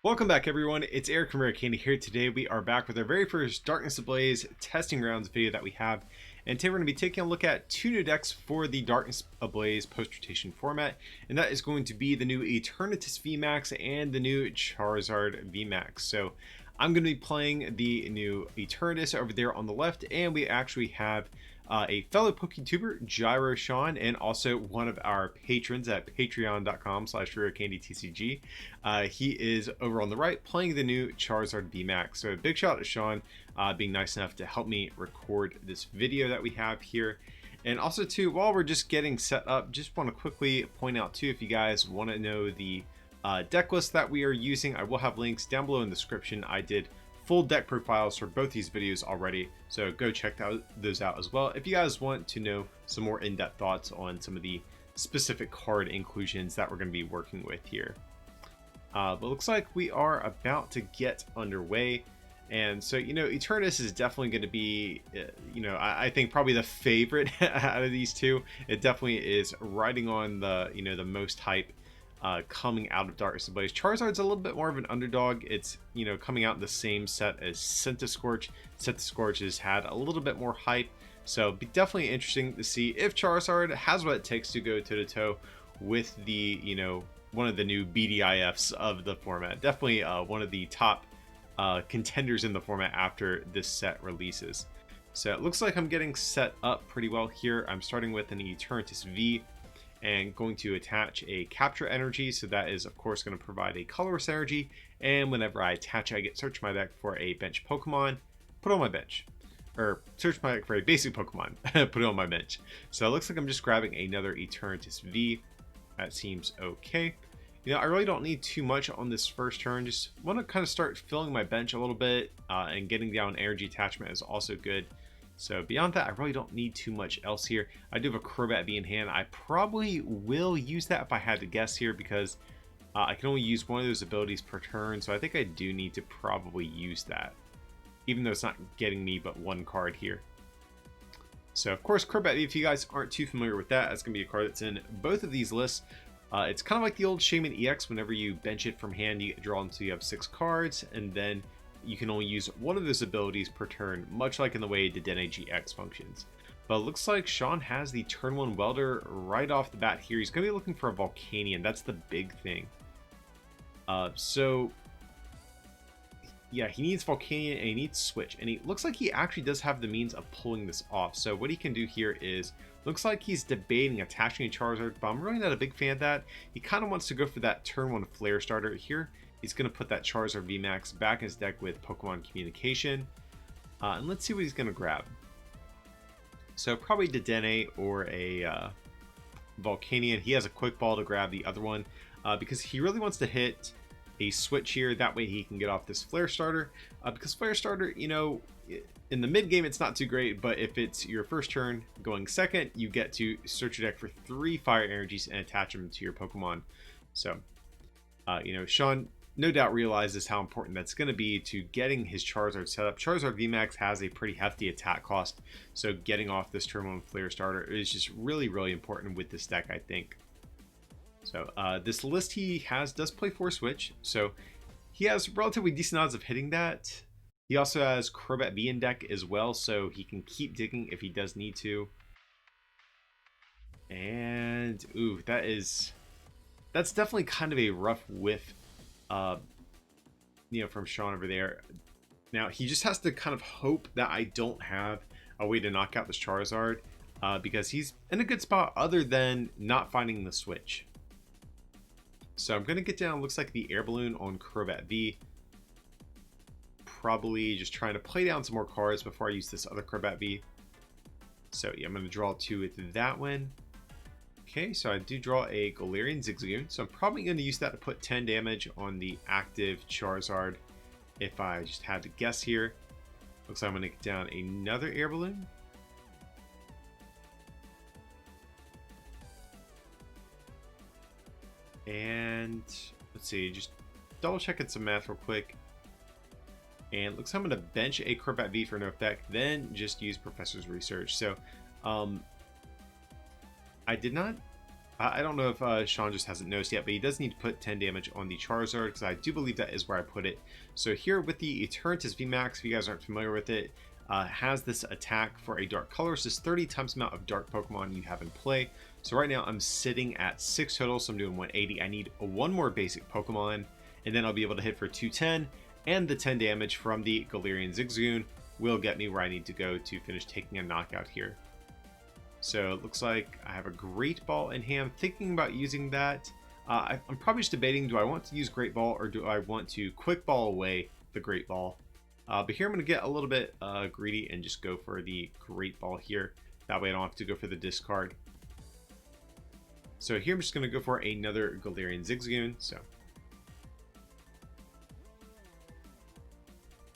Welcome back everyone, it's Eric from Rare Candy here. Today we are back with our very first Darkness Ablaze testing rounds video that we have. And today we're going to be taking a look at two new decks for the Darkness Ablaze post-rotation format. And that is going to be the new Eternatus VMAX and the new Charizard VMAX. So I'm going to be playing the new Eternatus over there on the left, and we actually have a fellow PokeTuber, Gyro Sean, and also one of our patrons at patreon.com/rarecandytcg. He is over on the right playing the new Charizard VMAX. So a big shout out to Sean being nice enough to help me record this video that we have here. And also too, while we're just getting set up, just want to quickly point out too, if you guys want to know the deck list that we are using, I will have links down below in the description. I did full deck profiles for both these videos already, so go check those out as well if you guys want to know some more in-depth thoughts on some of the specific card inclusions that we're going to be working with here. But looks like we are about to get underway, and so Eternatus is definitely going to be I think probably the favorite out of these two. It definitely is riding on the the most hype coming out of Darkness Ablaze. Charizard's a little bit more of an underdog. It's coming out in the same set as Scorch. Scorch has had a little bit more hype, so it'll be definitely interesting to see if Charizard has what it takes to go toe to toe with the one of the new BDIFs of the format. Definitely one of the top contenders in the format after this set releases. So it looks like I'm getting set up pretty well here. I'm starting with an Eternatus V and going to attach a capture energy, so that is of course going to provide a colorless energy, and whenever I attach it, I get search my deck for a bench Pokemon, put on my bench, or search my deck for a basic Pokemon, put it on my bench. So it looks like I'm just grabbing another Eternatus V. That seems okay. I really don't need too much on this first turn. Just want to kind of start filling my bench a little bit, and getting down energy attachment is also good. So beyond that, I really don't need too much else here. I do have a Crobat V in hand. I probably will use that if I had to guess here, because I can only use one of those abilities per turn. So I think I do need to probably use that, even though it's not getting me but one card here. So of course, Crobat V, if you guys aren't too familiar with that, that's going to be a card that's in both of these lists. It's kind of like the old Shaman EX. Whenever you bench it from hand, you get drawn until you have 6 cards, and then you can only use one of those abilities per turn, much like in the way Dedenne GX functions. But it looks like Sean has the turn 1 Welder right off the bat here. He's going to be looking for a Volcanion. That's the big thing. So yeah, he needs Volcanion and he needs Switch. And he looks like he actually does have the means of pulling this off. So what he can do here is, looks like he's debating attaching a Charizard, but I'm really not a big fan of that. He kind of wants to go for that turn 1 Flare Starter here. He's going to put that Charizard VMAX back in his deck with Pokemon Communication. And let's see what he's going to grab. So probably Dedenne or a Volcanion. He has a Quick Ball to grab the other one, because he really wants to hit a Switch here. That way he can get off this Flare Starter. Because Flare Starter, in the mid game it's not too great, but if it's your first turn going second, you get to search your deck for 3 fire energies and attach them to your Pokemon. So, Sean no doubt realizes how important that's going to be to getting his Charizard set up. Charizard VMAX has a pretty hefty attack cost, so getting off this turn 1 Flare Starter is just really, really important with this deck, I think. So this list he has does play for Switch, so he has relatively decent odds of hitting that. He also has Crobat V in deck as well, so he can keep digging if he does need to. And ooh, that's definitely kind of a rough whiff, from Sean over there. Now he just has to kind of hope that I don't have a way to knock out this Charizard, because he's in a good spot other than not finding the Switch. So I'm going to get down, looks like the Air Balloon on Crobat V. Probably just trying to play down some more cards before I use this other Crobat V. So yeah, I'm going to draw 2 with that one. Okay, so I do draw a Galarian Zigzagoon, so I'm probably going to use that to put 10 damage on the active Charizard if I just had to guess here. Looks like I'm going to get down another Air Balloon. And let's see, just double checking some math real quick. And looks like I'm going to bench a Crobat V for no effect, then just use Professor's Research. So I did not I don't know if Sean just hasn't noticed yet, but he does need to put 10 damage on the Charizard, because I do believe that is where I put it. So here with the Eternatus VMAX, if you guys aren't familiar with it, has this attack for a dark color. So it's 30 times the amount of dark Pokemon you have in play. So right now I'm sitting at 6 total, so I'm doing 180. I need one more basic Pokemon, and then I'll be able to hit for 210, and the 10 damage from the Galarian Zigzagoon will get me where I need to go to finish taking a knockout here. So it looks like I have a Great Ball in hand. Thinking about using that. I'm probably just debating, do I want to use Great Ball or do I want to Quick Ball away the Great Ball? But here I'm going to get a little bit greedy and just go for the Great Ball here. That way I don't have to go for the discard. So here I'm just going to go for another Galarian Zigzagoon. So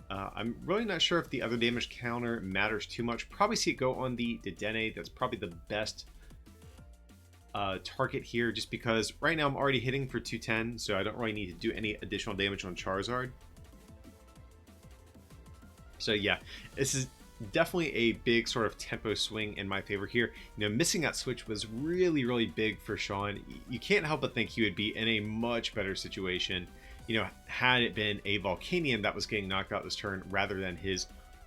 I'm really not sure if the other damage counter matters too much. Probably see it go on the Dedenne. That's probably the best target here, just because right now I'm already hitting for 210, so I don't really need to do any additional damage on Charizard. So yeah, this is definitely a big sort of tempo swing in my favor here. You know, missing that switch was really big for Sean. You can't help but think he would be in a much better situation, you know, had it been a Volcanion that was getting knocked out this turn rather than his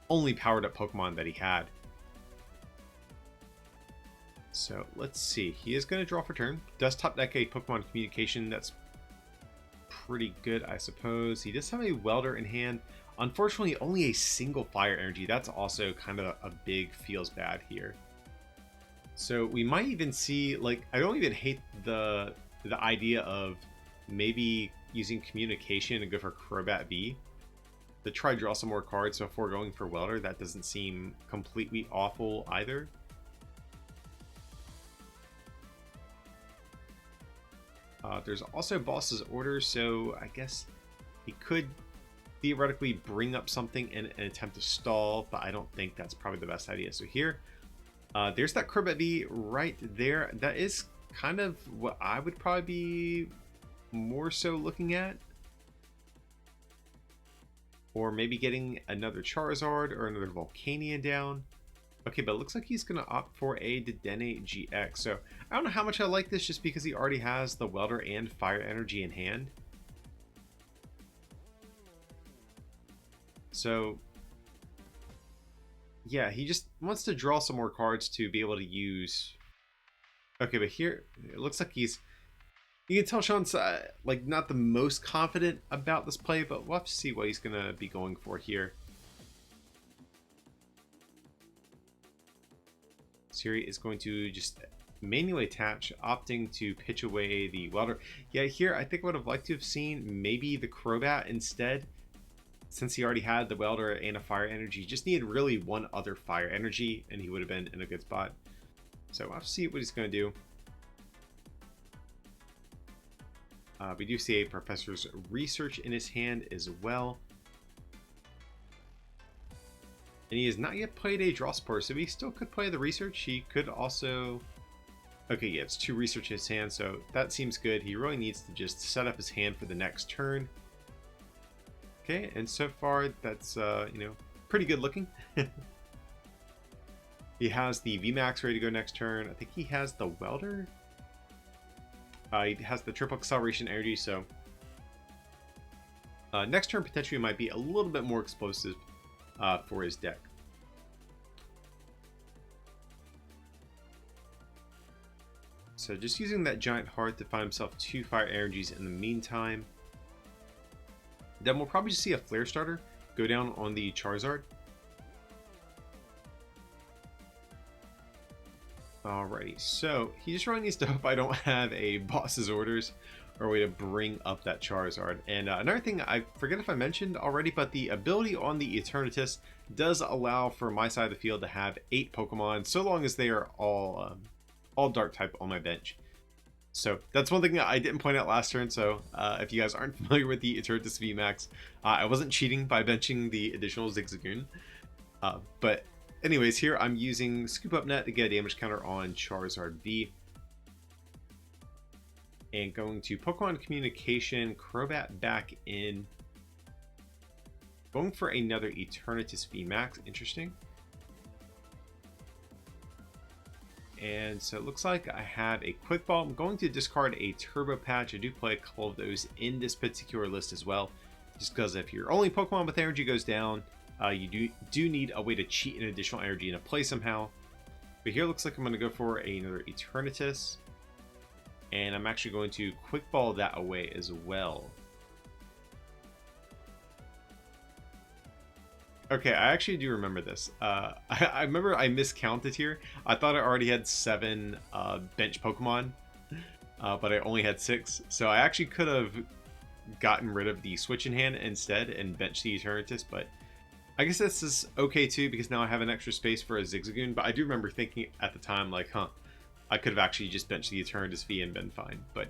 only powered up Pokemon that he had. So let's see, he is going to draw for turn. Does top deck a Pokemon Communication. That's pretty good, I suppose. He does have a Welder in hand. Unfortunately, only a single Fire Energy. That's also kind of a big feels bad here. So we might even see, like, I don't even hate the idea of maybe using Communication and go for Crobat V to try to draw some more cards before going for Welder. That doesn't seem completely awful either. There's also Boss's Orders, so I guess he could theoretically bring up something in an attempt to stall, but I don't think that's probably the best idea. So here, there's that Crobat V right there. That is kind of what I would probably be more so looking at. Or maybe getting another Charizard or another Volcanion down. Okay, but it looks like he's going to opt for a Dedenne GX. So I don't know how much I like this, just because he already has the Welder and Fire Energy in hand. So yeah, he just wants to draw some more cards to be able to use. Okay, but here it looks like he's, you can tell Sean's like not the most confident about this play, but we'll have to see what he's going to be going for here. Siri is going to just manually attach, opting to pitch away the Welder. Yeah, here I think I would have liked to have seen maybe the Crobat instead, since he already had the Welder and a Fire Energy. Just needed really one other Fire Energy and he would have been in a good spot. So we'll have to see what he's going to do. We do see a Professor's Research in his hand as well. And he has not yet played a Draw Support, so he still could play the Research. He could also... Okay, yeah, it's 2 Research in his hand, so that seems good. He really needs to just set up his hand for the next turn. Okay, and so far, that's, you know, pretty good looking. He has the VMAX ready to go next turn. I think he has the Welder. He has the Triple Acceleration Energy, so... next turn potentially might be a little bit more explosive for his deck. So just using that Giant Heart to find himself 2 Fire Energies in the meantime. Then we'll probably just see a Flare Starter go down on the Charizard. Alrighty, so he just really needs to hope I don't have a Boss's Orders or a way to bring up that Charizard. And another thing, I forget if I mentioned already, but the ability on the Eternatus does allow for my side of the field to have 8 Pokemon, so long as they are all Dark type on my bench. So that's one thing that I didn't point out last turn. So if you guys aren't familiar with the Eternatus VMAX, I wasn't cheating by benching the additional Zigzagoon. But anyways, here I'm using Scoop Up Net to get a damage counter on Charizard V. And going to Pokemon Communication, Crobat back in. Going for another Eternatus VMAX, interesting. And so it looks like I have a quick ball. I'm going to discard a turbo patch. I do play a couple of those in this particular list as well, just because if your only Pokemon with energy goes down, you do need a way to cheat an additional energy into play somehow. But here it looks like I'm going to go for another Eternatus, and I'm actually going to quick ball that away as well. Okay, I actually do remember this. I remember I miscounted here. I thought I already had 7 bench Pokemon, but I only had 6. So I actually could have gotten rid of the Switch in Hand instead and benched the Eternatus, but I guess this is okay too, because now I have an extra space for a Zigzagoon. But I do remember thinking at the time, like, I could have actually just benched the Eternatus V and been fine. But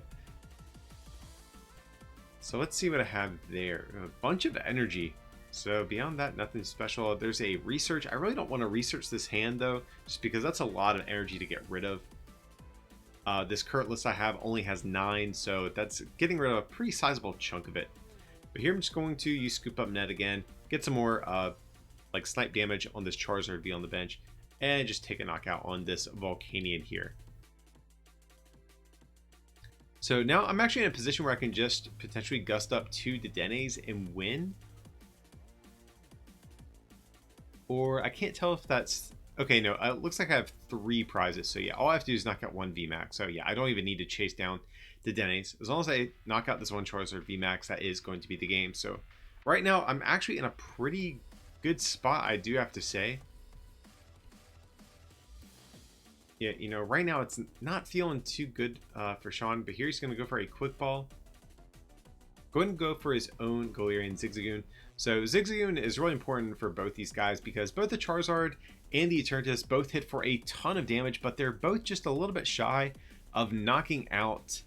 so let's see what I have there. A bunch of energy. So beyond that, nothing special. There's a research. I really don't want to research this hand though, just because that's a lot of energy to get rid of. This current list I have only has 9, so that's getting rid of a pretty sizable chunk of it. But here I'm just going to use Scoop Up Net again, get some more like snipe damage on this Charizard V on the bench, and just take a knockout on this Volcanion here. So now I'm actually in a position where I can just potentially gust up 2 Dedennes and win. Or I can't tell if that's... Okay, no, it looks like I have 3 prizes. So yeah, all I have to do is knock out 1 VMAX. So yeah, I don't even need to chase down the Dedennes. As long as I knock out this one Charizard VMAX, that is going to be the game. So right now, I'm actually in a pretty good spot, I do have to say. Yeah, you know, right now it's not feeling too good for Sean. But here he's going to go for a quick ball. Go ahead and go for his own Galarian Zigzagoon. So Zigzagoon is really important for both these guys, because both the Charizard and the Eternatus both hit for a ton of damage, but they're both just a little bit shy of knocking out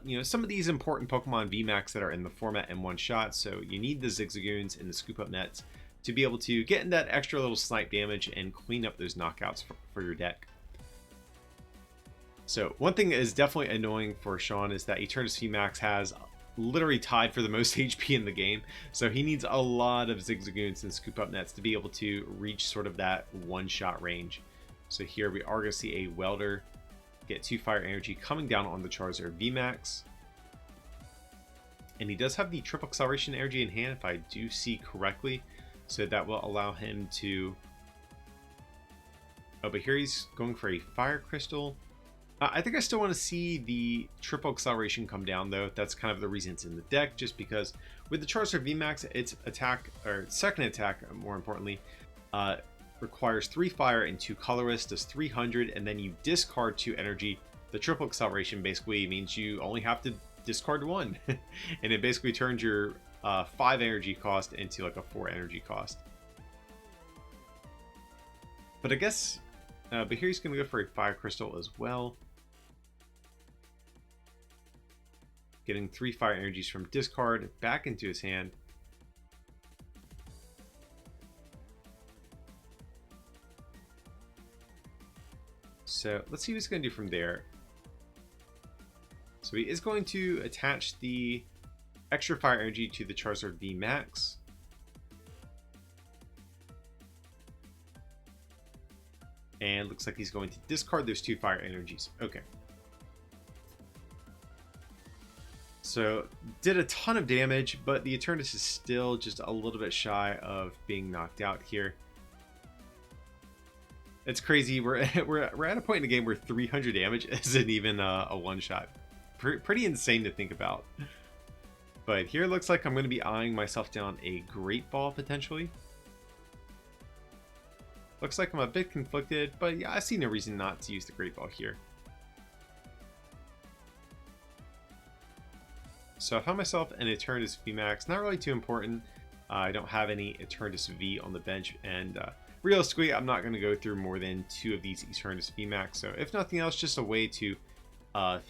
you know, some of these important Pokemon VMAX that are in the format in one shot. So you need the Zigzagoons and the Scoop Up Nets to be able to get in that extra little snipe damage and clean up those knockouts for your deck. So one thing that is definitely annoying for Sean is that Eternatus VMAX has literally tied for the most HP in the game, so he needs a lot of Zigzagoons and Scoop Up Nets to be able to reach sort of that one-shot range. So here we are going to see a Welder get 2 fire energy coming down on the Charizard VMAX, and he does have the triple acceleration energy in hand if I do see correctly, so that will allow him to... Oh, but here he's going for a fire crystal. I think I still want to see the triple acceleration come down though. That's kind of the reason it's in the deck, just because with the Charizard VMAX, its attack, or second attack more importantly, requires 3 fire and 2 colorless, does 300, and then you discard 2 energy. The triple acceleration basically means you only have to discard 1, and it basically turns your 5 energy cost into like a 4 energy cost. But I guess, but here he's going to go for a fire crystal as well. Getting 3 fire energies from discard back into his hand. So let's see what he's going to do from there. So he is going to attach the extra fire energy to the Charizard VMAX. And looks like he's going to discard those 2 fire energies. Okay. So did a ton of damage, but the Eternatus is still just a little bit shy of being knocked out here. It's crazy. We're at a point in the game where 300 damage isn't even a one-shot. Pretty insane to think about. But here it looks like I'm going to be eyeing myself down a Great Ball potentially. Looks like I'm a bit conflicted, but yeah, I see no reason not to use the Great Ball here. So I found myself an Eternatus VMAX, not really too important. I don't have any Eternatus V on the bench, and realistically, I'm not going to go through more than 2 of these Eternatus VMAX. So if nothing else, just a way to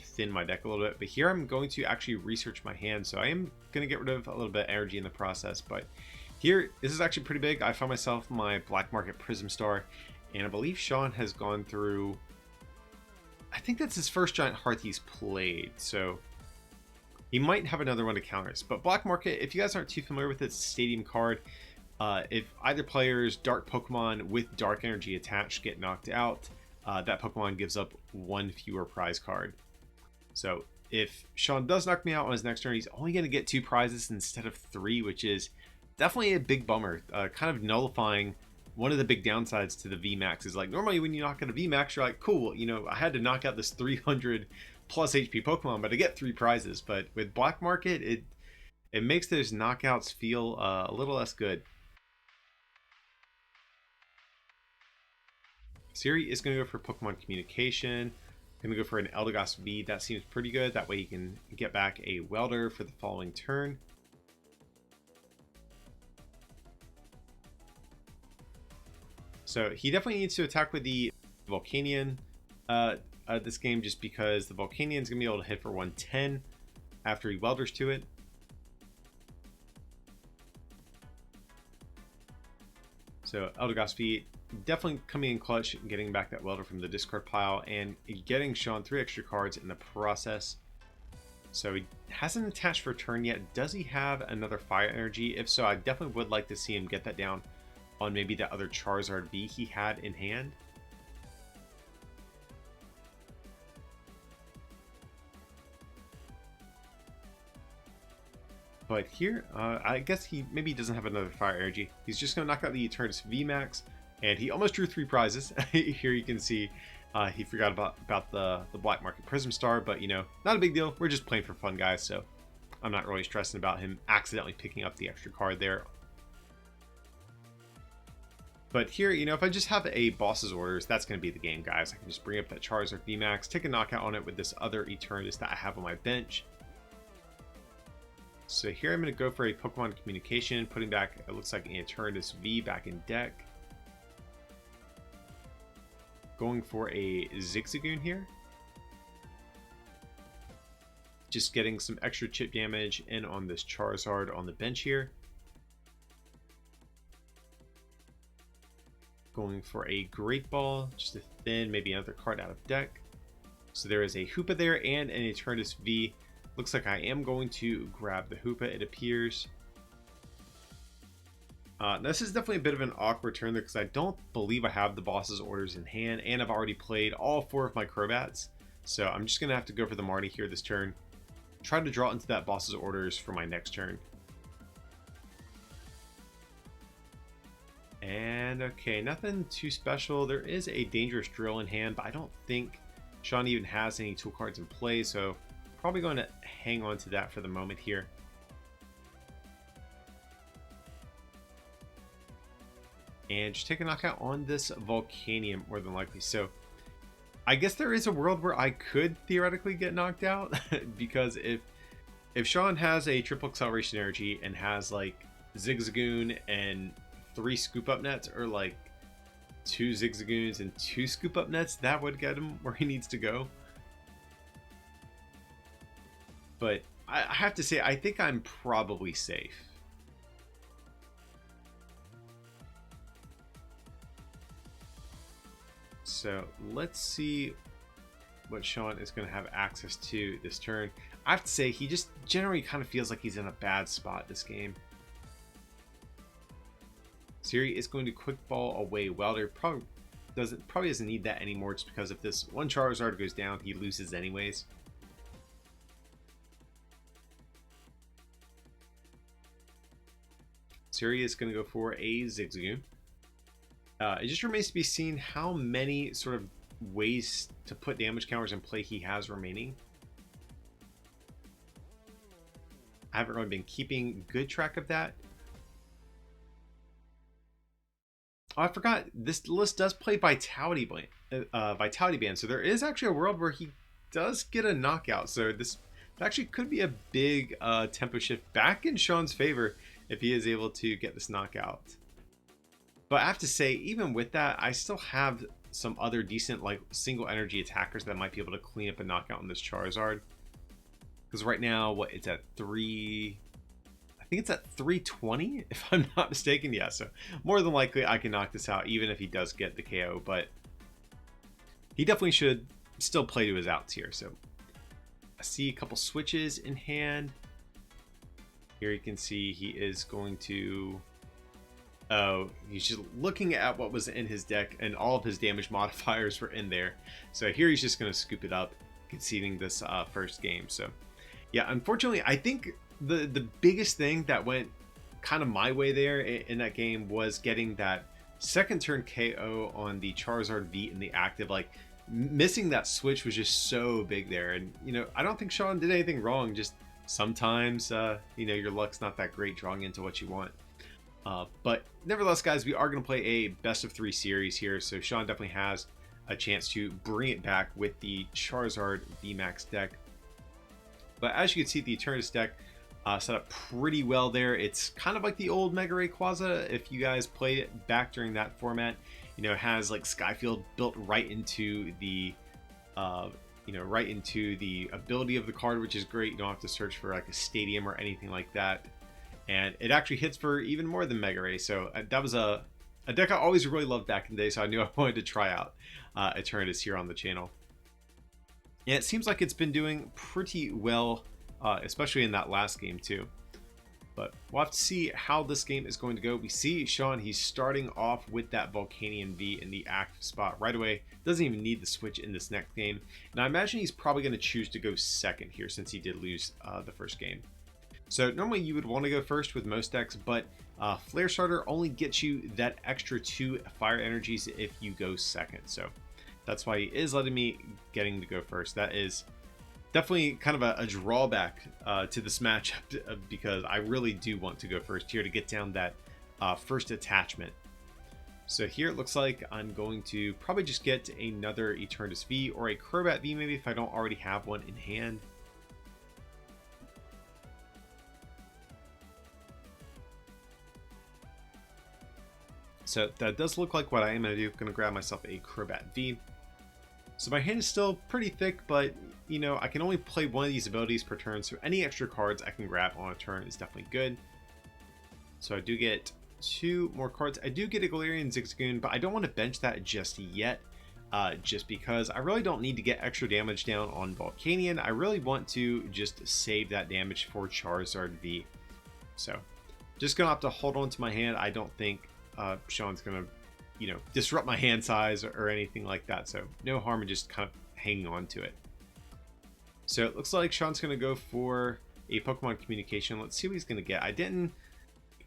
thin my deck a little bit. But here I'm going to actually research my hand, so I am going to get rid of a little bit of energy in the process. But here, this is actually pretty big. I found myself my Black Market Prism Star, and I believe Sean has gone through... I think that's his first Giant Hearth he's played, so... he might have another one to counter us. But Black Market, if you guys aren't too familiar with it, it's a stadium card. If either player's dark Pokemon with dark energy attached get knocked out, that Pokemon gives up one fewer prize card. So if Sean does knock me out on his next turn, he's only going to get 2 prizes instead of 3, which is definitely a big bummer. Kind of nullifying one of the big downsides to the VMAX. Is like, normally when you knock out a VMAX, you're like, cool, you know, I had to knock out this 300 plus HP Pokemon, but I get 3 prizes. But with Black Market, it makes those knockouts feel a little less good. Siri is going to go for Pokemon Communication. Going to go for an Eldegoss V. That seems pretty good. That way he can get back a Welder for the following turn. So he definitely needs to attack with the Volcanion this game, just because the Volcanion is going to be able to hit for 110 after he Welders to it. So Eldegoss V definitely coming in clutch, getting back that Welder from the discard pile and getting Sean 3 extra cards in the process. So he hasn't attached for turn yet. Does he have another Fire Energy? If so, I definitely would like to see him get that down on maybe that other Charizard V he had in hand. But here, I guess he maybe doesn't have another Fire Energy. He's just going to knock out the Eternatus VMAX, and he almost drew 3 prizes. Here you can see he forgot about the Black Market Prism Star, but you know, not a big deal. We're just playing for fun, guys, so I'm not really stressing about him accidentally picking up the extra card there. But here, you know, if I just have a boss's orders, that's going to be the game, guys. I can just bring up that Charizard VMAX, take a knockout on it with this other Eternatus that I have on my bench. So here I'm going to go for a Pokemon Communication, putting back, it looks like an Eternatus V back in deck. Going for a Zigzagoon here. Just getting some extra chip damage in on this Charizard on the bench here. Going for a Great Ball, just a thin, maybe another card out of deck. So there is a Hoopa there and an Eternatus V. Looks like I am going to grab the Hoopa, it appears. This is definitely a bit of an awkward turn there because I don't believe I have the boss's orders in hand, and I've already played all 4 of my Crobats. So I'm just going to have to go for the Marty here this turn. Try to draw into that boss's orders for my next turn. And okay, nothing too special. There is a Dangerous Drill in hand, but I don't think Sean even has any tool cards in play, so probably going to hang on to that for the moment here. And just take a knockout on this Volcanion more than likely. So I guess there is a world where I could theoretically get knocked out because if Sean has a triple acceleration energy and has like Zigzagoon and 3 scoop up nets, or like 2 Zigzagoons and 2 scoop up nets, that would get him where he needs to go. But I have to say, I think I'm probably safe. So let's see what Sean is going to have access to this turn. I have to say, he just generally kind of feels like he's in a bad spot this game. Siri is going to quick ball away Welder. Probably doesn't need that anymore, just because if this one Charizard goes down, he loses anyways. Siri is going to go for a Zigzagoon. It just remains to be seen how many sort of ways to put damage counters in play he has remaining. I haven't really been keeping good track of that. Oh, I forgot, this list does play Vitality Band, so there is actually a world where he does get a knockout. So this actually could be a big tempo shift back in Sean's favor if he is able to get this knockout. But I have to say, even with that, I still have some other decent like single energy attackers that might be able to clean up a knockout on this Charizard. Because right now, what, it's at 3... I think it's at 320, if I'm not mistaken. Yeah, so more than likely I can knock this out even if he does get the KO, but he definitely should still play to his outs here. So I see a couple switches in hand. Here you can see he is going to Oh, he's just looking at what was in his deck, and all of his damage modifiers were in there. So here he's just going to scoop it up, conceding this first game. So yeah, unfortunately, I think the biggest thing that went kind of my way there in that game was getting that second turn KO on the Charizard V in the active. Like, missing that switch was just so big there. And, you know, I don't think Sean did anything wrong. Just sometimes, you know, your luck's not that great drawing into what you want. But nevertheless, guys, we are going to play a best of 3 series here. So Sean definitely has a chance to bring it back with the Charizard VMAX deck. But as you can see, the Eternatus deck set up pretty well there. It's kind of like the old Mega Rayquaza. If you guys played it back during that format, you know, it has like Skyfield built right into the you know, right into the ability of the card, which is great. You don't have to search for like a stadium or anything like that. And it actually hits for even more than Mega Ray. So that was a deck I always really loved back in the day. So I knew I wanted to try out Eternatus here on the channel. And it seems like it's been doing pretty well, especially in that last game too. But we'll have to see how this game is going to go. We see Sean, he's starting off with that Volcanion V in the active spot right away. Doesn't even need the switch in this next game. And I imagine he's probably going to choose to go second here since he did lose the first game. So normally you would want to go first with most decks, but Flare Starter only gets you that extra 2 fire energies if you go second. So that's why he is letting me getting to go first. That is definitely kind of a drawback to this matchup because I really do want to go first here to get down that first attachment. So here it looks like I'm going to probably just get another Eternatus V or a Crobat V maybe if I don't already have one in hand. So that does look like what I am going to do. I'm going to grab myself a Crobat V. So my hand is still pretty thick, but, you know, I can only play one of these abilities per turn, so any extra cards I can grab on a turn is definitely good. So I do get 2 more cards. I do get a Galarian Zigzagoon, but I don't want to bench that just yet, just because I really don't need to get extra damage down on Volcanion. I really want to just save that damage for Charizard V. So just going to have to hold on to my hand. I don't think Sean's going to, you know, disrupt my hand size or anything like that. So no harm in just kind of hanging on to it. So it looks like Sean's going to go for a Pokemon Communication. Let's see what he's going to get. I didn't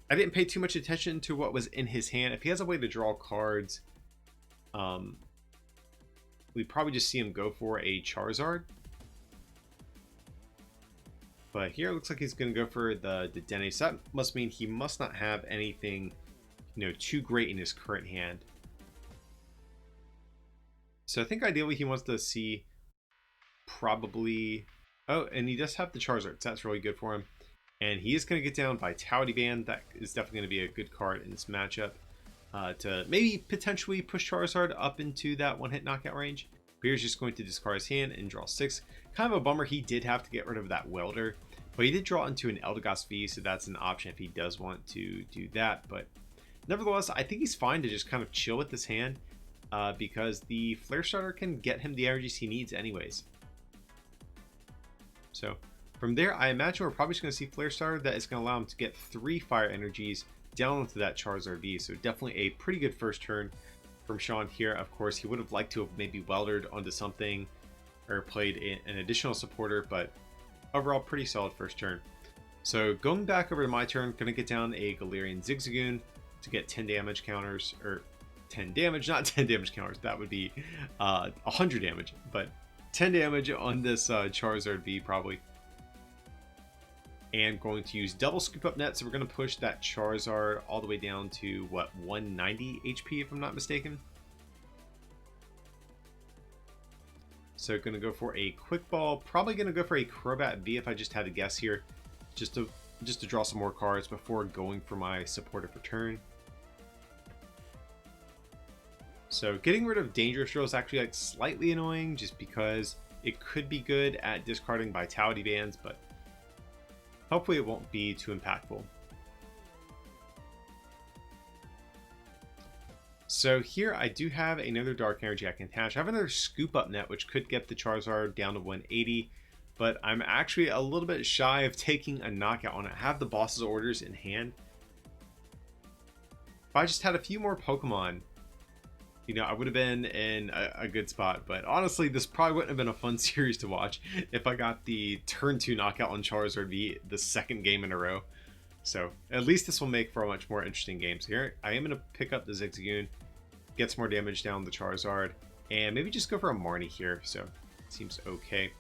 pay too much attention to what was in his hand. If he has a way to draw cards, we probably just see him go for a Charizard. But here it looks like he's going to go for the Dene. So that must mean he must not have anything, you know, too great in his current hand. So I think ideally he wants to see probably, oh, and he does have the Charizard, so that's really good for him. And he is going to get down Vitality Band. That is definitely going to be a good card in this matchup to maybe potentially push Charizard up into that one-hit knockout range. But he's just going to discard his hand and draw 6. Kind of a bummer, he did have to get rid of that Welder, but he did draw into an Eldegoss V, so that's an option if he does want to do that. But nevertheless, I think he's fine to just kind of chill with this hand because the Flare Starter can get him the energies he needs anyways. So from there, I imagine we're probably just going to see Flare Starter that is going to allow him to get 3 fire energies down onto that Charizard V. So definitely a pretty good first turn from Sean here. Of course, he would have liked to have maybe weldered onto something or played an additional supporter, but overall pretty solid first turn. So going back over to my turn, going to get down a Galarian Zigzagoon to get 10 damage counters, or 10 damage, not 10 damage counters, that would be 100 damage, but 10 damage on this Charizard V probably. And going to use double scoop up net, so we're going to push that Charizard all the way down to what, 190 HP if I'm not mistaken. So going to go for a quick ball, probably going to go for a Crobat V if I just had to guess here, just to draw some more cards before going for my supportive return. So getting rid of Dangerous Drill is actually like slightly annoying just because it could be good at discarding Vitality Bands, but hopefully it won't be too impactful. So here I do have another Dark Energy I can attach. I have another Scoop Up Net, which could get the Charizard down to 180, but I'm actually a little bit shy of taking a knockout on it. I have the boss's orders in hand. If I just had a few more Pokemon, you know, I would have been in a good spot. But honestly, this probably wouldn't have been a fun series to watch if I got the turn 2 knockout on Charizard V the second game in a row. So at least this will make for a much more interesting game. So here I am going to pick up the Zigzagoon, get some more damage down the Charizard, and maybe just go for a Marnie here. So it seems okay.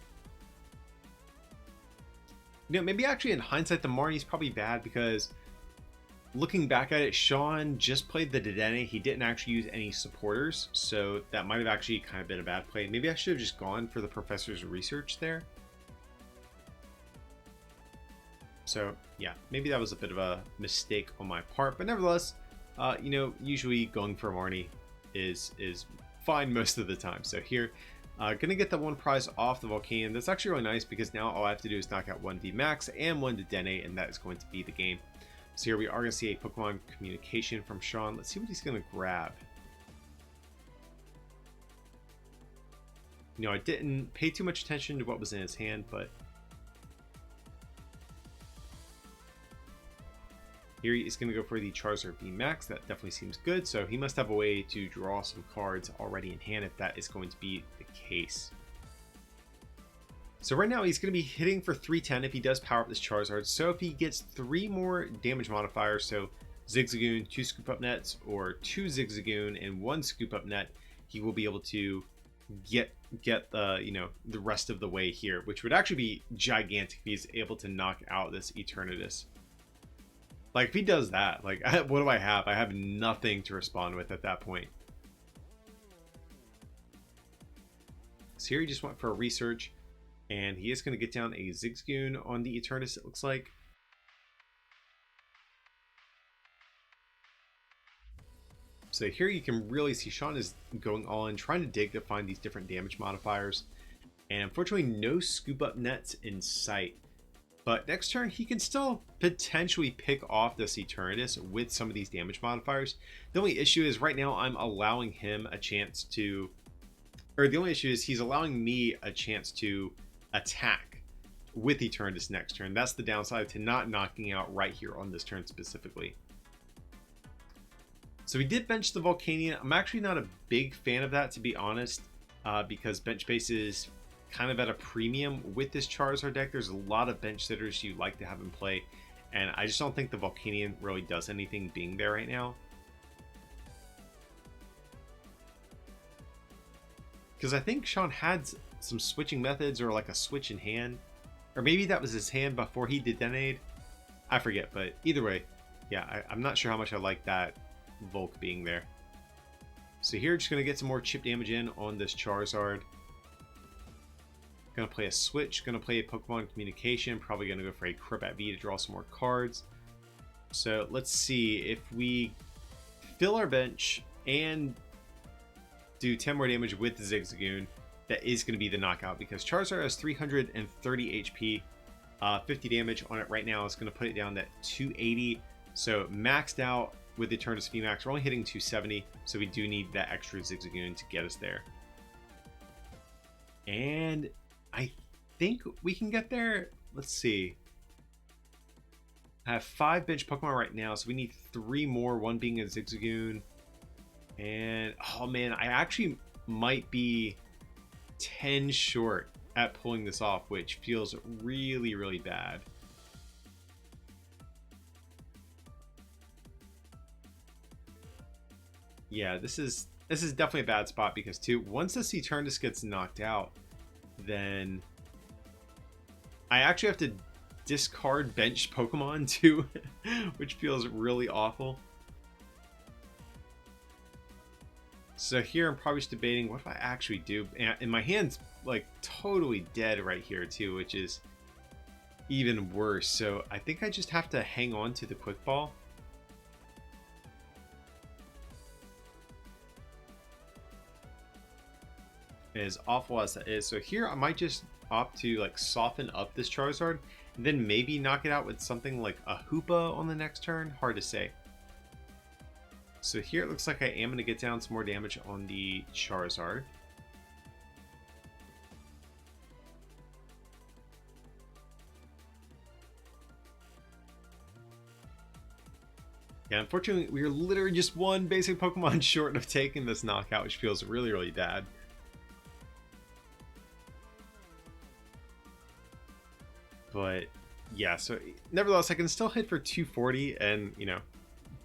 You know, maybe actually in hindsight, the Marnie's probably bad because looking back at it, Sean just played the Dedenne. He didn't actually use any supporters, so that might have actually kind of been a bad play. Maybe I should have just gone for the Professor's Research there. So yeah, maybe that was a bit of a mistake on my part, but nevertheless, you know, usually going for Marnie is fine most of the time. So here, gonna get that one prize off the Volcanion. That's actually really nice because now all I have to do is knock out one VMAX and one Dedenne, and that is going to be the game. So here we are going to see a Pokemon Communication from Sean. Let's see what he's going to grab. You know, I didn't pay too much attention to what was in his hand, but here he is going to go for the Charizard VMAX. That definitely seems good. So he must have a way to draw some cards already in hand if that is going to be the case. So right now he's going to be hitting for 310 if he does power up this Charizard. So if he gets 3 more damage modifiers, so Zigzagoon, 2 Scoop Up Nets, or 2 Zigzagoon and 1 Scoop Up Net, he will be able to get the, you know, the rest of the way here, which would actually be gigantic if he's able to knock out this Eternatus. Like if he does that, like what do I have? I have nothing to respond with at that point. So here he just went for a research. And he is going to get down a Zigzagoon on the Eternatus, it looks like. So here you can really see Sean is going all in, trying to dig to find these different damage modifiers. And unfortunately, no Scoop Up Nets in sight. But next turn, he can still potentially pick off this Eternatus with some of these damage modifiers. The only issue is right now I'm allowing him a chance to... Or the only issue is he's allowing me a chance to attack with Eternatus next turn. That's the downside to not knocking out right here on this turn specifically. So we did bench the Volcanion. I'm actually not a big fan of that, to be honest, because bench space is kind of at a premium with this Charizard deck. There's a lot of bench sitters you like to have in play, and I just don't think the Volcanion really does anything being there right now. Because I think Sean had some switching methods or like a switch in hand. Or maybe that was his hand before he did Detonate. I forget, but either way, yeah, I'm not sure how much I like that Volk being there. So here, just going to get some more chip damage in on this Charizard. Going to play a switch, going to play a Pokemon Communication, probably going to go for a Crobat V to draw some more cards. So let's see if we fill our bench and do 10 more damage with the Zigzagoon. That is going to be the knockout because Charizard has 330 HP, 50 damage on it right now. It's going to put it down to 280. So maxed out with the Eternatus VMAX. We're only hitting 270, so we do need that extra Zigzagoon to get us there. And I think we can get there. Let's see. I have 5 bench Pokemon right now, so we need 3 more, one being a Zigzagoon. And, oh man, I actually might be 10 short at pulling this off, which feels really, really bad. Yeah, this is definitely a bad spot because too, once this Eternatus gets knocked out, then I actually have to discard bench Pokemon too, which feels really awful. So here I'm probably just debating what if I actually do, and my hand's like totally dead right here too, which is even worse. So I think I just have to hang on to the Quick Ball. As awful as that is, so here I might just opt to like soften up this Charizard and then maybe knock it out with something like a Hoopa on the next turn. Hard to say. So here it looks like I am going to get down some more damage on the Charizard. Yeah, unfortunately, we are literally just one basic Pokemon short of taking this knockout, which feels really, really bad. But yeah, so nevertheless, I can still hit for 240 and, you know,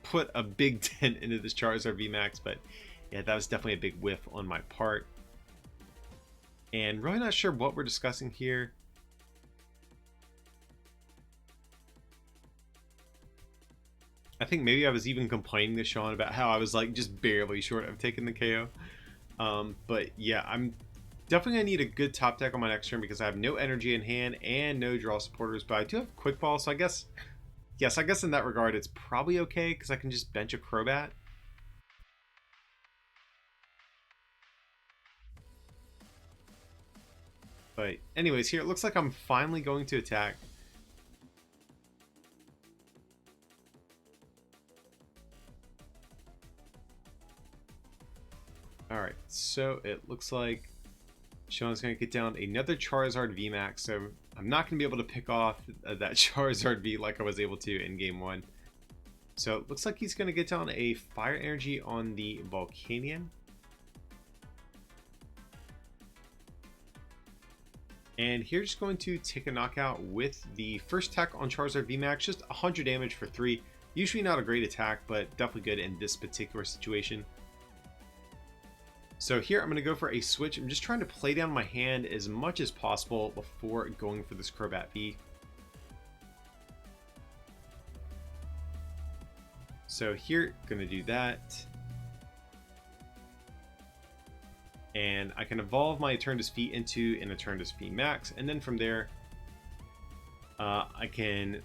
put a big dent into this Charizard VMAX. But yeah, that was definitely a big whiff on my part. And really not sure what we're discussing here. I think maybe I was even complaining to Sean about how I was like just barely short of taking the KO. But yeah, I'm definitely gonna need a good top deck on my next turn because I have no energy in hand and no draw supporters, but I do have quick ball, so I guess, yes, I guess in that regard it's probably okay because I can just bench a Crobat. But anyways, here it looks like I'm finally going to attack. Alright, so it looks like Sean's going to get down another Charizard VMAX, so I'm not going to be able to pick off that Charizard V like I was able to in Game 1. So it looks like he's going to get down a Fire Energy on the Volcanion. And here's just going to take a knockout with the first attack on Charizard VMAX, just 100 damage for 3. Usually not a great attack, but definitely good in this particular situation. So here I'm going to go for a switch. I'm just trying to play down my hand as much as possible before going for this Crobat V. So here, going to do that. And I can evolve my Eternatus V into an Eternatus VMAX, and then from there, I can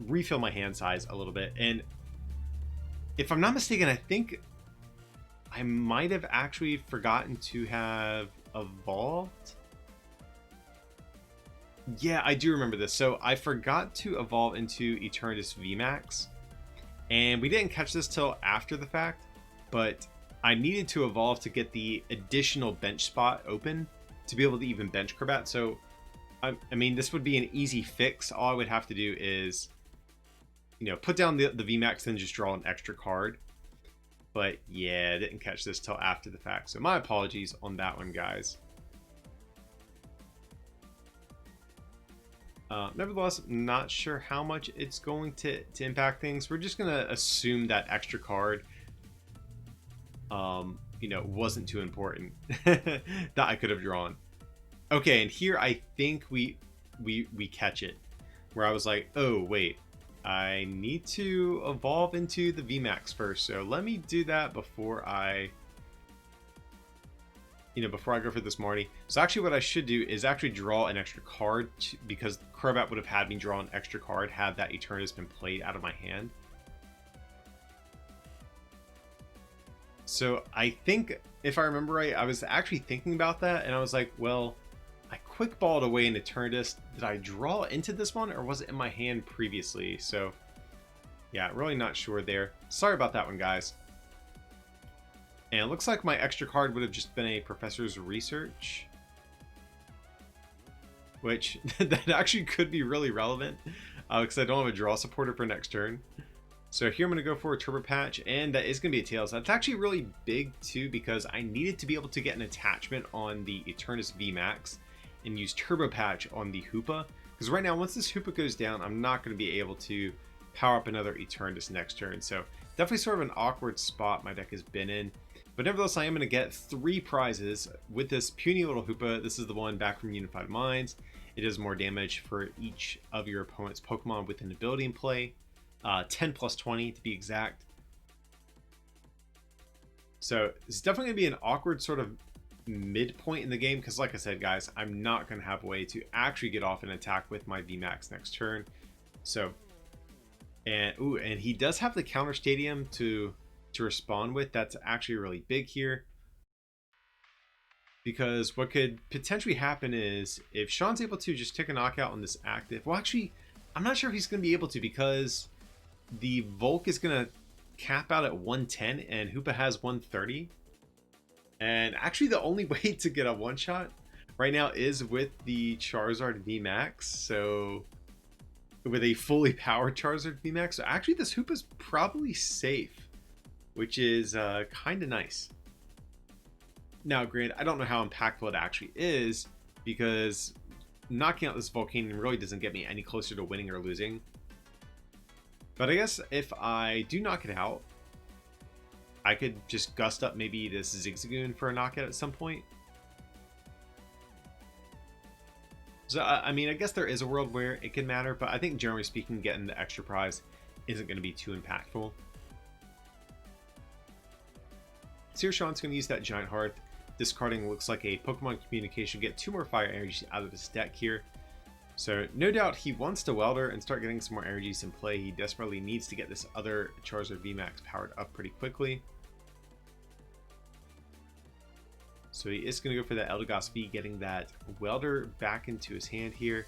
refill my hand size a little bit. And if I'm not mistaken, I think I might have actually forgotten to have evolved. Yeah, I do remember this. So I forgot to evolve into Eternatus VMAX, and we didn't catch this till after the fact, but I needed to evolve to get the additional bench spot open to be able to even bench Crobat. So, I mean, this would be an easy fix. All I would have to do is, you know, put down the VMAX, then just draw an extra card. But yeah, I didn't catch this till after the fact. So my apologies on that one, guys. Nevertheless, I'm not sure how much it's going to impact things. We're just going to assume that extra card you know, wasn't too important that I could have drawn. Okay, and here I think we catch it, where I was like, oh wait, I need to evolve into the VMAX first, so let me do that before I, you know, before I go for this Marty. So actually what I should do is actually draw an extra card because Crobat would have had me draw an extra card had that Eternatus been played out of my hand. So I think, if I remember right, I was actually thinking about that, and I was like, well, I quick balled away an Eternatus. Did I draw into this one, or was it in my hand previously? So, yeah, really not sure there. Sorry about that one, guys. And it looks like my extra card would have just been a Professor's Research, which that actually could be really relevant, because I don't have a draw supporter for next turn. So here I'm going to go for a Turbo Patch, and that is going to be a Tails. That's actually really big too, because I needed to be able to get an attachment on the Eternatus VMAX and use Turbo Patch on the Hoopa. Because right now, once this Hoopa goes down, I'm not going to be able to power up another Eternatus next turn. So definitely sort of an awkward spot my deck has been in. But nevertheless, I am going to get 3 prizes with this puny little Hoopa. This is the one back from Unified Minds. It does more damage for each of your opponent's Pokemon with an ability in play. 10 plus 20 to be exact. So it's definitely going to be an awkward sort of midpoint in the game because, like I said, guys, I'm not going to have a way to actually get off an attack with my VMAX next turn. So, and he does have the counter stadium to respond with. That's actually really big here. Because what could potentially happen is if Sean's able to just take a knockout on this active, well, actually, I'm not sure if he's going to be able to because the Volk is going to cap out at 110 and Hoopa has 130. And actually the only way to get a one-shot right now is with the Charizard VMAX. So with a fully powered Charizard VMAX. So actually this Hoopa's probably safe, which is kind of nice. Now, granted, I don't know how impactful it actually is, because knocking out this Volcanion really doesn't get me any closer to winning or losing. But I guess if I do knock it out, I could just gust up maybe this Zigzagoon for a knockout at some point. So, I mean, I guess there is a world where it can matter, but I think generally speaking, getting the extra prize isn't going to be too impactful. So here Sean's going to use that Giant Hearth. Discarding looks like a Pokemon Communication. Get 2 more fire energies out of his deck here. So no doubt he wants to Welder and start getting some more energies in play. He desperately needs to get this other Charizard VMAX powered up pretty quickly. So he is going to go for that Eternatus V, getting that Welder back into his hand here.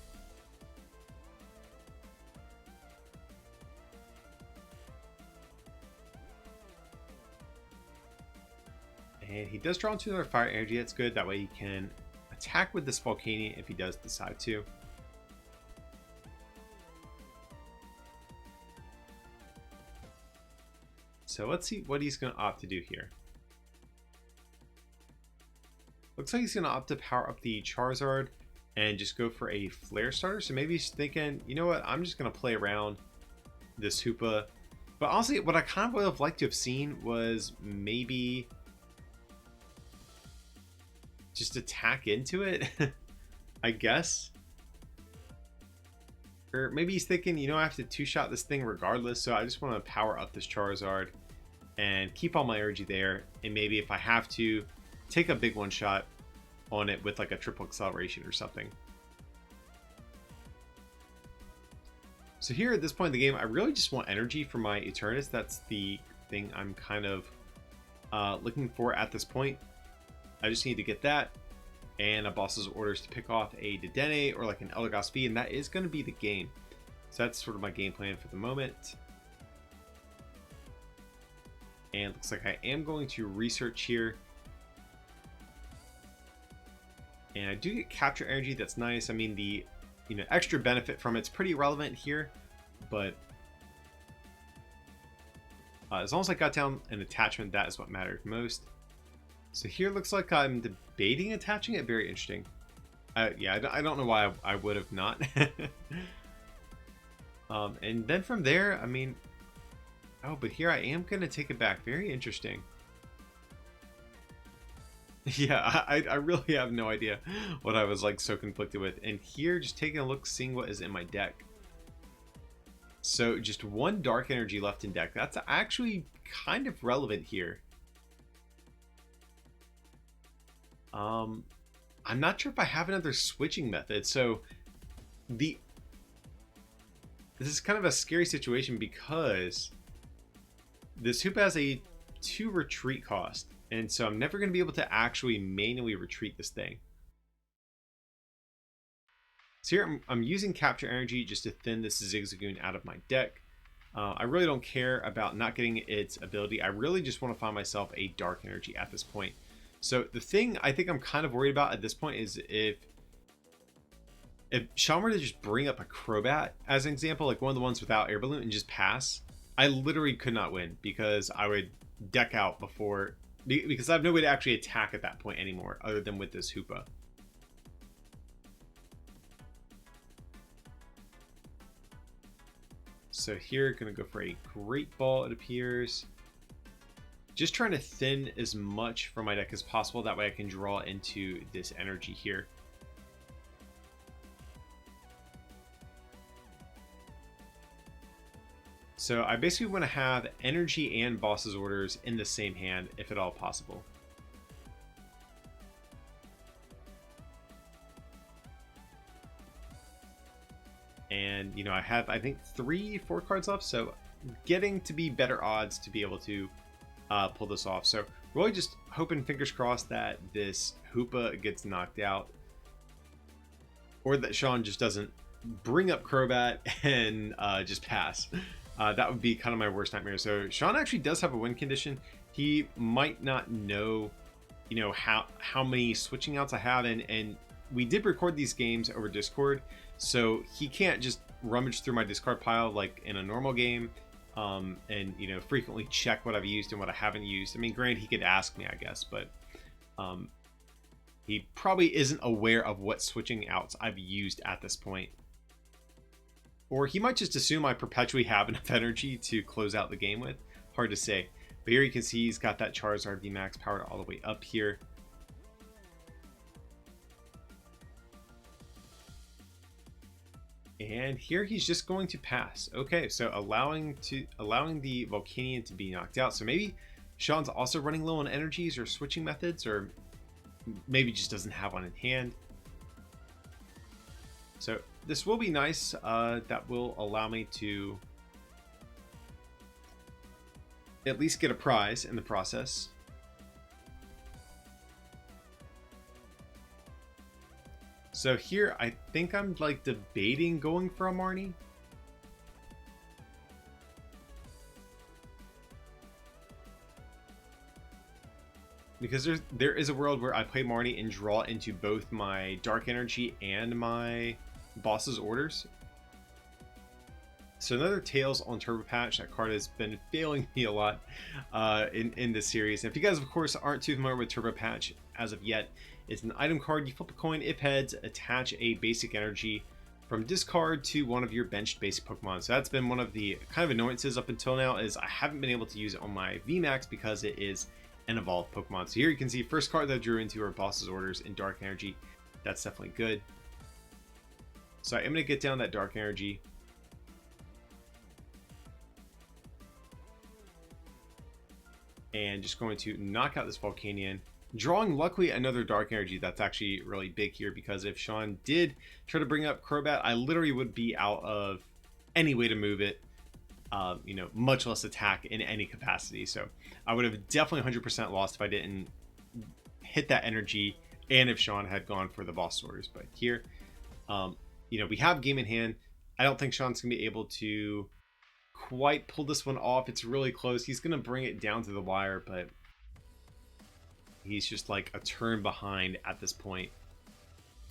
And he does draw into another fire energy. That's good. That way he can attack with this Volcanion if he does decide to. So let's see what he's going to opt to do here. Looks like he's going to opt to power up the Charizard and just go for a Flare Starter. So maybe he's thinking, you know what, I'm just going to play around this Hoopa. But honestly, what I kind of would have liked to have seen was maybe just attack into it, I guess. Or maybe he's thinking, you know, I have to 2-shot this thing regardless, so I just want to power up this Charizard and keep all my energy there. And maybe if I have to, take a big 1-shot on it with like a triple acceleration or something. So here at this point in the game, I really just want energy for my Eternatus. That's the thing I'm kind of looking for at this point. I just need to get that and a boss's orders to pick off a Dedenne or like an Eternatus V, and that is going to be the game. So that's sort of my game plan for the moment. And it looks like I am going to research here. And I do get capture energy. That's nice. I mean, the extra benefit from it's pretty relevant here, but as long as I got down an attachment, that is what mattered most. So here it looks like I'm debating attaching it. Very interesting. Yeah, I don't know why I would have not. And then from there, I mean, oh, but here I am going to take it back. Very interesting. Yeah, I really have no idea what I was like so conflicted with. And here, just taking a look, seeing what is in my deck. So just 1 dark energy left in deck. That's actually kind of relevant here. I'm not sure if I have another switching method. So this is kind of a scary situation because this Hoopa has a 2 retreat cost. And so I'm never going to be able to actually manually retreat this thing. So here I'm using capture energy just to thin this Zigzagoon out of my deck. I really don't care about not getting its ability. I really just want to find myself a dark energy at this point. So the thing I think I'm kind of worried about at this point is if Sean were to just bring up a Crobat as an example, like one of the ones without air balloon, and just pass, I literally could not win because I would deck out before, because I have no way to actually attack at that point anymore other than with this Hoopa. So here, gonna go for a Great Ball, it appears. Just trying to thin as much from my deck as possible. That way I can draw into this energy here. So I basically want to have energy and boss's orders in the same hand, if at all possible. And, you know, I have, I think, 3-4 cards left, so getting to be better odds to be able to pull this off. So really just hoping, fingers crossed, that this Hoopa gets knocked out, or that Sean just doesn't bring up Crobat and just pass. That would be kind of my worst nightmare. So Sean actually does have a win condition. He might not know, you know, how many switching outs I have, and we did record these games over Discord, so he can't just rummage through my discard pile like in a normal game, and you know, frequently check what I've used and what I haven't used. I mean, granted, he could ask me, I guess, but he probably isn't aware of what switching outs I've used at this point. Or he might just assume I perpetually have enough energy to close out the game with. Hard to say. But here you can see he's got that Charizard VMAX powered all the way up here. And here he's just going to pass. Okay, so allowing the Volcanion to be knocked out. So maybe Sean's also running low on energies or switching methods, or maybe just doesn't have one in hand. So this will be nice. That will allow me to at least get a prize in the process. So here, I think I'm like debating going for a Marnie. Because there is a world where I play Marnie and draw into both my Dark Energy and my boss's orders. So another Tails on Turbo Patch. That card has been failing me a lot in this series. And if you guys, of course, aren't too familiar with Turbo Patch as of yet, it's an item card. You flip a coin. If heads, attach a basic energy from discard to one of your benched basic Pokemon. So that's been one of the kind of annoyances up until now, is I haven't been able to use it on my VMAX because it is an evolved Pokemon. So here you can see first card that I drew into are boss's orders in Dark Energy. That's definitely good. So I am going to get down that Dark Energy. And just going to knock out this Volcanion. Drawing, luckily, another Dark Energy. That's actually really big here, because if Sean did try to bring up Crobat, I literally would be out of any way to move it, you know, much less attack in any capacity. So I would have definitely 100% lost if I didn't hit that energy, and if Sean had gone for the boss orders. But here, you know, we have game in hand. I don't think Sean's going to be able to quite pull this one off. It's really close. He's going to bring it down to the wire, but he's just like a turn behind at this point.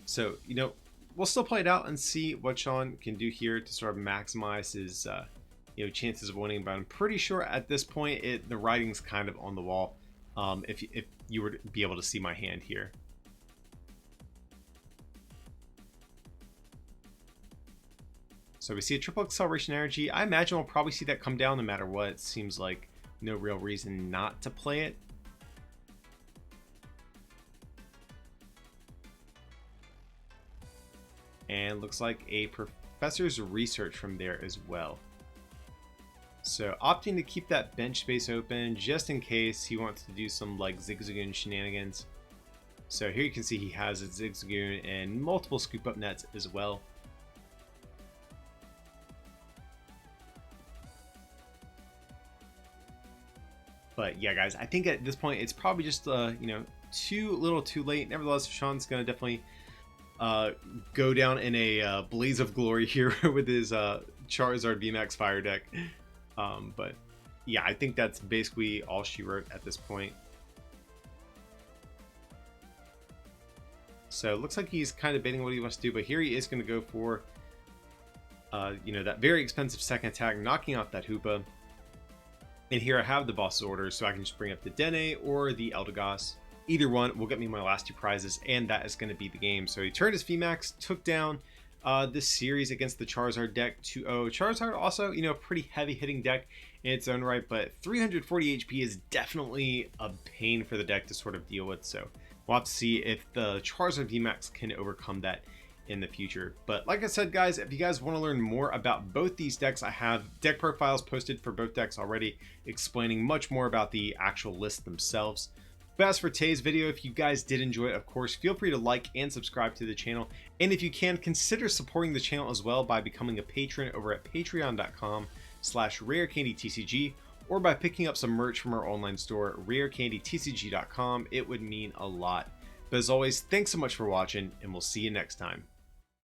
So, you know, we'll still play it out and see what Sean can do here to sort of maximize his, you know, chances of winning. But I'm pretty sure at this point, the writing's kind of on the wall. If you were to be able to see my hand here. So we see a triple acceleration energy. I imagine we'll probably see that come down no matter what. It seems like no real reason not to play it. And looks like a professor's research from there as well. So opting to keep that bench space open just in case he wants to do some like Zigzagoon shenanigans. So here you can see he has a Zigzagoon and multiple scoop up nets as well. But yeah, guys, I think at this point it's probably just you know, too little too late. Nevertheless, Sean's gonna definitely go down in a blaze of glory here with his Charizard VMAX fire deck. But yeah, I think that's basically all she wrote at this point. So it looks like he's kind of debating what he wants to do, but here he is going to go for you know, that very expensive second attack, knocking out that Hoopa. And here I have the boss's orders, so I can just bring up the Dene or the Eldegoss. Either one will get me my last two prizes, and that is going to be the game. So he turned his VMAX, took down this series against the Charizard deck 2-0. Charizard also, you know, pretty heavy hitting deck in its own right, but 340 HP is definitely a pain for the deck to sort of deal with. So we'll have to see if the Charizard VMAX can overcome that in the future. But like I said, guys, if you guys want to learn more about both these decks, I have deck profiles posted for both decks already, explaining much more about the actual list themselves. But as for today's video, if you guys did enjoy it, of course, feel free to like and subscribe to the channel. And if you can, consider supporting the channel as well by becoming a patron over at patreon.com/rarecandytcg, or by picking up some merch from our online store, rarecandytcg.com. It would mean a lot. But as always, thanks so much for watching, and we'll see you next time.